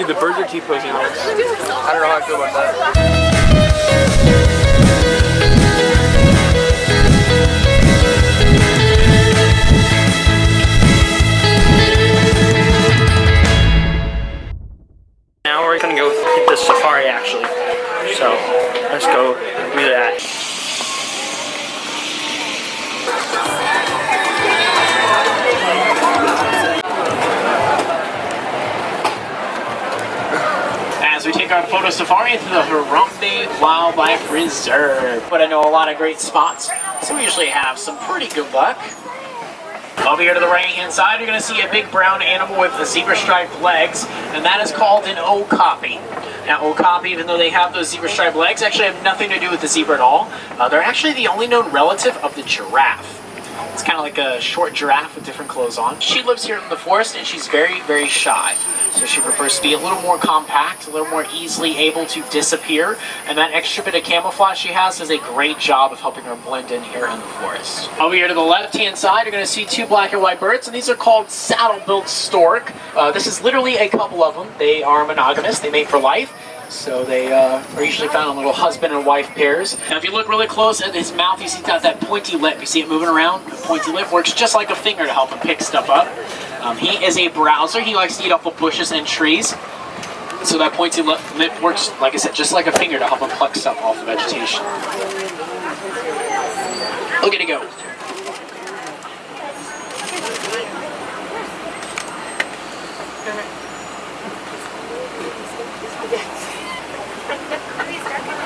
Dude, the birds are T-posing on us. I don't know how I feel about that. Now we're gonna go hit the safari actually. So let's go do that. As we take our photo safari through the Harambe Wildlife Reserve. But I know a lot of great spots, so we usually have some pretty good luck. Over here to the right-hand side, you're going to see a big brown animal with the zebra-striped legs, and that is called an okapi. Now, okapi, even though they have those zebra-striped legs, actually have nothing to do with the zebra at all. They're actually the only known relative of the giraffe. It's kind of like a short giraffe with different clothes on. She lives here in the forest, and she's very, very shy. So she prefers to be a little more compact, a little more easily able to disappear, and that extra bit of camouflage she has does a great job of helping her blend in here in the forest. Over here to the left-hand side, you're going to see two black and white birds, and these are called saddle-billed stork. This is literally a couple of them. They are monogamous. They mate for life. So they are usually found in little husband and wife pairs. Now if you look really close at his mouth, you see that pointy lip. You see it moving around? The pointy lip works just like a finger to help him pick stuff up. He is a browser. He likes to eat off of bushes and trees. So that pointy lip works, like I said, just like a finger to help him pluck stuff off the vegetation. Look at it go.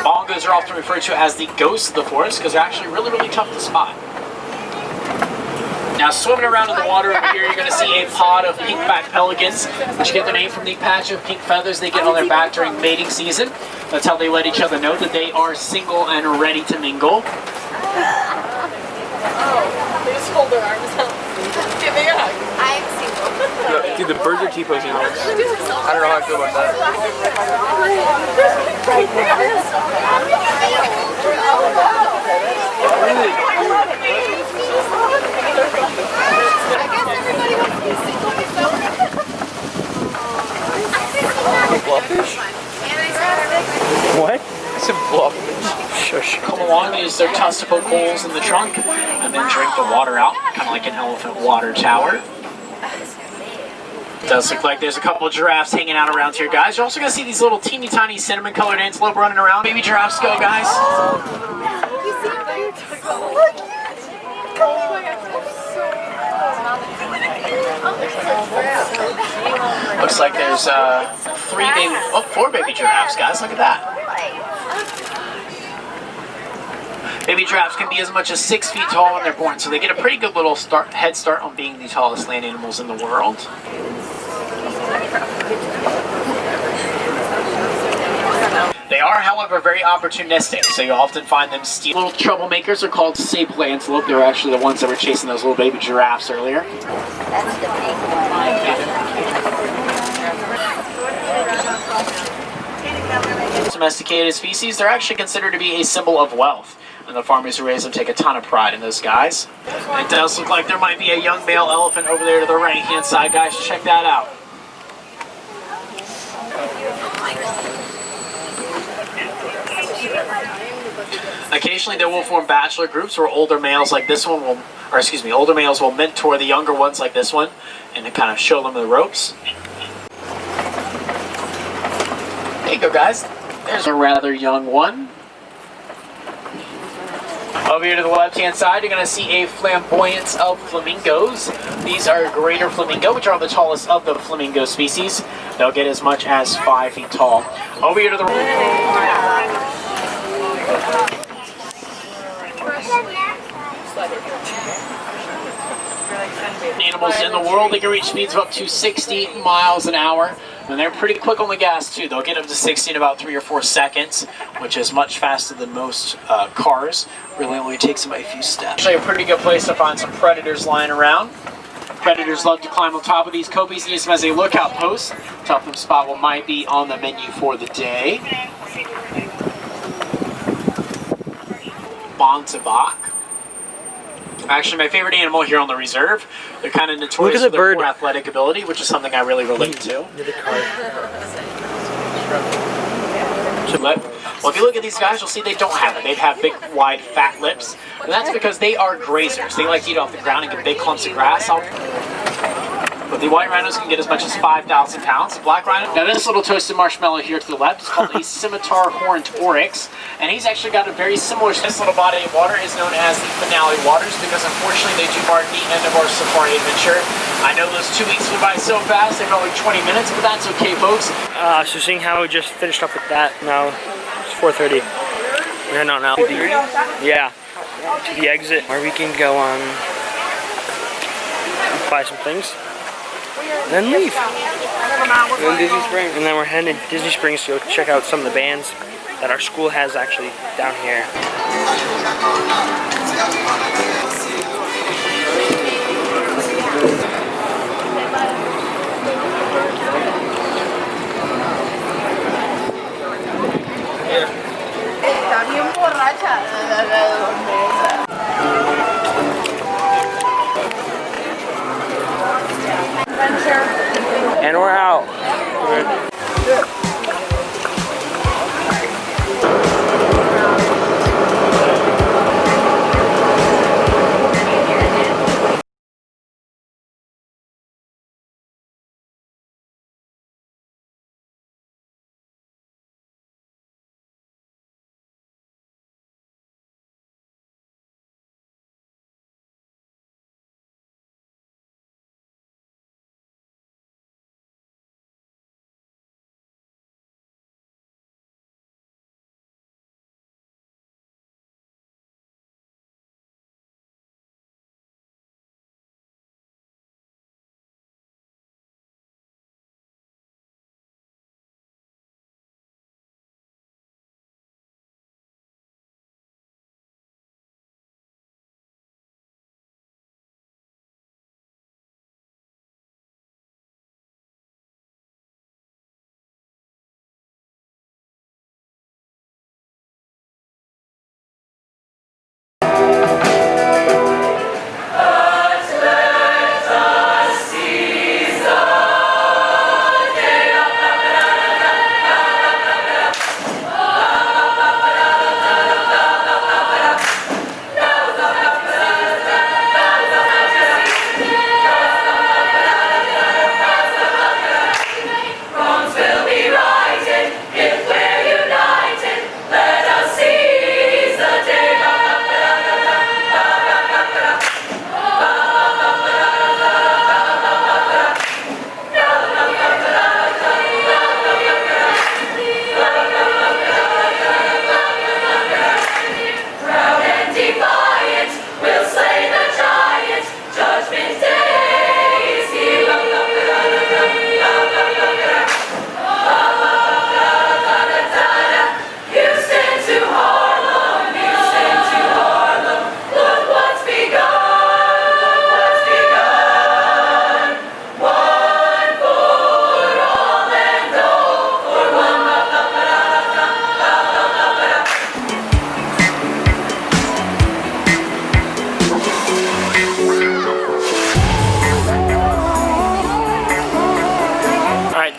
Bongos are often referred to as the ghosts of the forest because they're actually really, really tough to spot. Now swimming around in the water over here, you're going to see a pod of pink-backed pelicans, which get their name from the patch of pink feathers they get on their back during mating season. That's how they let each other know that they are single and ready to mingle. Oh, they just hold their arms out. Give me a hug. I am single. Dude, the birds are T-posing on us. I don't know how I feel about that. I guess everybody wants to be single yourself. Blobfish? What? I said blobfish. Shush. Come along, use their tusk to poke holes in the trunk, and then drink the water out, kind of like an elephant water tower. It does look like there's a couple of giraffes hanging out around here, guys. You're also going to see these little teeny tiny cinnamon colored antelope running around. Baby giraffes go, guys. Looks like there's four baby giraffes, guys. Look at that. Baby giraffes can be as much as 6 feet tall when they're born, so they get a pretty good little head start on being the tallest land animals in the world. They are, however, very opportunistic, so you'll often find them steal. Little troublemakers are called sable antelope. They were actually the ones that were chasing those little baby giraffes earlier. That's the big one. Domesticated species, they're actually considered to be a symbol of wealth, and the farmers who raise them take a ton of pride in those guys. It does look like there might be a young male elephant over there to the right-hand side, guys. Check that out. Occasionally they will form bachelor groups where older males like this one will, older males will mentor the younger ones like this one and to kind of show them the ropes. There you go, guys. There's a rather young one. Over here to the left-hand side, you're going to see a flamboyance of flamingos. These are greater flamingo, which are the tallest of the flamingo species. They'll get as much as 5 feet tall. Over here to the animals in the world, they can reach speeds of up to 60 miles an hour. And they're pretty quick on the gas too. They'll get up to 60 in about 3 or 4 seconds, which is much faster than most cars. Really only takes them a few steps. Actually a pretty good place to find some predators lying around. Predators love to climb on top of these copies and use them as a lookout post to help them spot what might be on the menu for the day. Bontabak. Actually, my favorite animal here on the reserve. They're kind of notorious for their poor athletic ability, which is something I really relate to. Lip. Well, if you look at these guys, you'll see they don't have it. They have big, wide, fat lips. And that's because they are grazers. They like to eat off the ground and get big clumps of grass. But the white rhinos can get as much as 5,000 pounds. Black rhino. Now this little toasted marshmallow here to the left is called a scimitar horned oryx, and he's actually got a very similar. This little body of water is known as the finale waters because unfortunately they do mark the end of our safari adventure. I know those 2 weeks went by so fast, they felt like 20 minutes, but that's okay, folks. So seeing how we just finished up with that, now it's 4:30. We're heading on out. Yeah, to the exit where we can go on, buy some things. Then leave. And Disney Springs. And then we're heading to Disney Springs to go check out some of the bands that our school has actually down here. Está bien borracha. And we're out.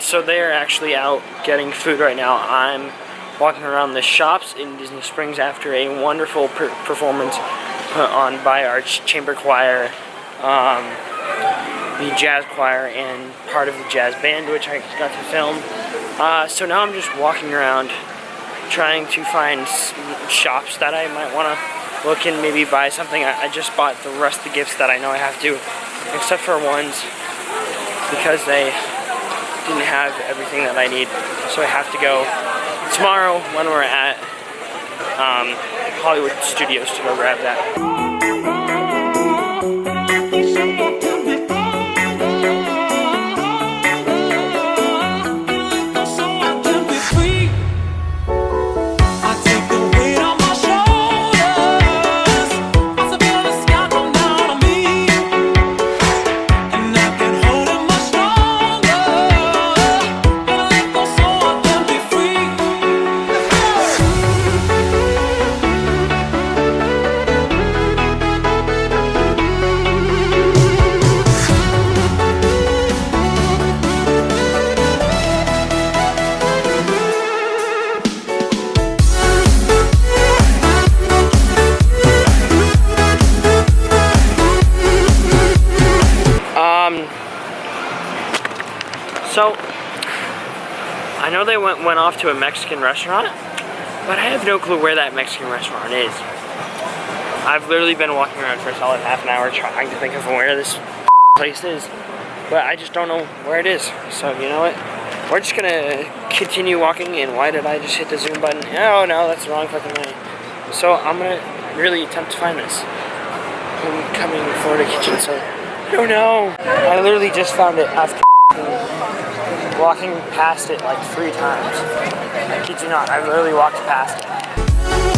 So they're actually out getting food right now. I'm walking around the shops in Disney Springs after a wonderful performance put on by our chamber choir, the jazz choir, and part of the jazz band, which I got to film. So now I'm just walking around trying to find shops that I might want to look and maybe buy something. I just bought the rest of the gifts that I know I have to, except for ones, because they didn't have everything that I need. So I have to go tomorrow when we're at Hollywood Studios to go grab that. I know they went off to a Mexican restaurant, but I have no clue where that Mexican restaurant is. I've literally been walking around for a solid half an hour trying to think of where this place is, but I just don't know where it is. So you know what? We're just gonna continue walking, and why did I just hit the zoom button? Oh no, that's the wrong fucking way. So I'm gonna really attempt to find this homecoming Florida kitchen. So I don't know. I literally just found it after walking past it like 3 times. I kid you not, I literally walked past it.